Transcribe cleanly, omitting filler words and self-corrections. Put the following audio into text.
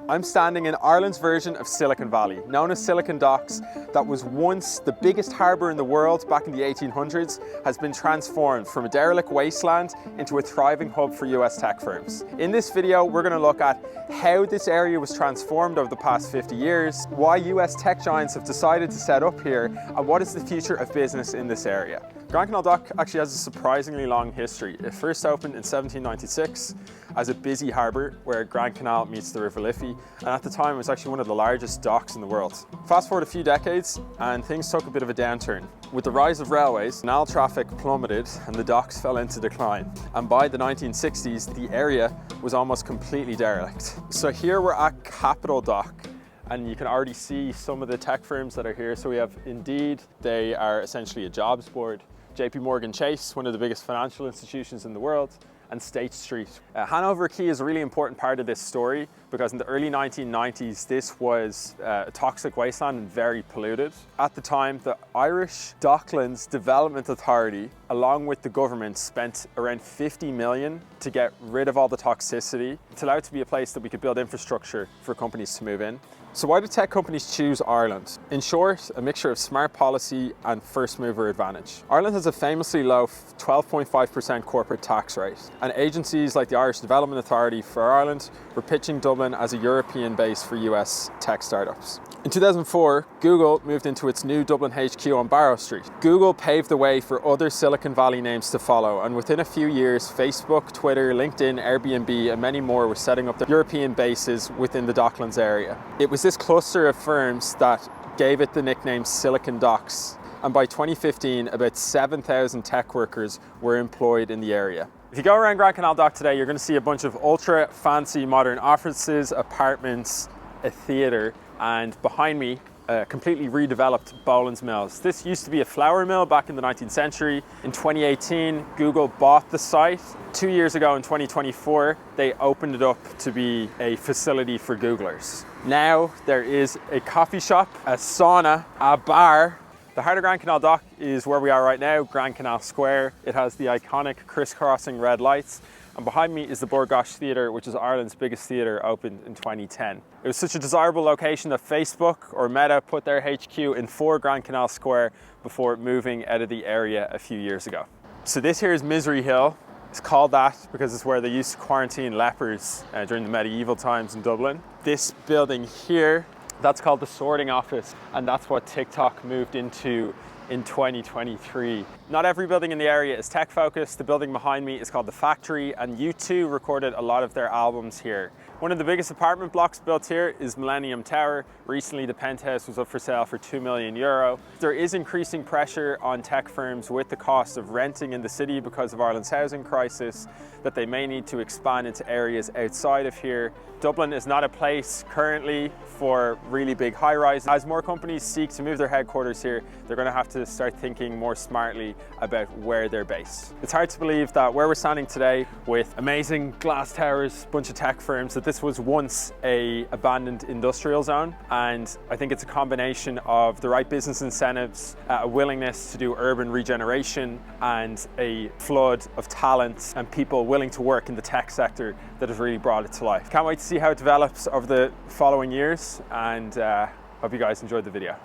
I'm standing in Ireland's version of Silicon Valley, known as Silicon Docks, that was once the biggest harbour in the world back in the 1800s, has been transformed from a derelict wasteland into a thriving hub for US tech firms. In this video, we're going to look at how this area was transformed over the past 50 years, why US tech giants have decided to set up here, and what is the future of business in this area. Grand Canal Dock actually has a surprisingly long history. It first opened in 1796 as a busy harbour where Grand Canal meets the River Liffey, and at the time it was actually one of the largest docks in the world. Fast forward a few decades and things took a bit of a downturn. With the rise of railways, canal traffic plummeted and the docks fell into decline. And by the 1960s, the area was almost completely derelict. So here we're at Capital Dock, and you can already see some of the tech firms that are here. So we have Indeed, they are essentially a jobs board. JP Morgan Chase, one of the biggest financial institutions in the world, and State Street. Hanover Quay is a really important part of this story because in the early 1990s, this was a toxic wasteland and very polluted. At the time, the Irish Docklands Development Authority, along with the government, spent around 50 million to get rid of all the toxicity. It's allowed to be a place that we could build infrastructure for companies to move in. So why do tech companies choose Ireland? In short, a mixture of smart policy and first mover advantage. Ireland has a famously low 12.5% corporate tax rate, and agencies like the Irish Development Authority for Ireland were pitching Dublin as a European base for US tech startups. In 2004, Google moved into its new Dublin HQ on Barrow Street. Google paved the way for other Silicon Valley names to follow, and within a few years, Facebook, Twitter, LinkedIn, Airbnb, and many more were setting up their European bases within the Docklands area. It was this cluster of firms that gave it the nickname Silicon Docks, and by 2015, about 7,000 tech workers were employed in the area. If you go around Grand Canal Dock today, you're going to see a bunch of ultra fancy modern offices, apartments, a theatre, and behind me, a completely redeveloped Boland's Mills. This used to be a flour mill back in the 19th century. In 2018, Google bought the site. 2 years ago in 2024, they opened it up to be a facility for Googlers. Now there is a coffee shop, a sauna, a bar. The heart of Grand Canal Dock is where we are right now, Grand Canal Square. It has the iconic crisscrossing red lights. And behind me is the Bord Gáis Theatre, which is Ireland's biggest theatre, opened in 2010. It was such a desirable location that Facebook or Meta put their HQ in 4 Grand Canal Square before moving out of the area a few years ago. So this here is Misery Hill. It's called that because it's where they used to quarantine lepers during the medieval times in Dublin. This building here, that's called the sorting office, and that's what TikTok moved into in 2023. Not every building in the area is tech focused. The building behind me is called The Factory, and U2 recorded a lot of their albums here. One of the biggest apartment blocks built here is Millennium Tower. Recently, the penthouse was up for sale for €2 million. There is increasing pressure on tech firms with the cost of renting in the city because of Ireland's housing crisis, that they may need to expand into areas outside of here. Dublin is not a place currently for really big high-rises. As more companies seek to move their headquarters here, they're going to have to start thinking more smartly about where they're based. It's hard to believe that where we're standing today with amazing glass towers, bunch of tech firms, that this was once a abandoned industrial zone. And I think it's a combination of the right business incentives, a willingness to do urban regeneration, and a flood of talent and people willing to work in the tech sector that has really brought it to life. Can't wait to see how it develops over the following years, and hope you guys enjoyed the video.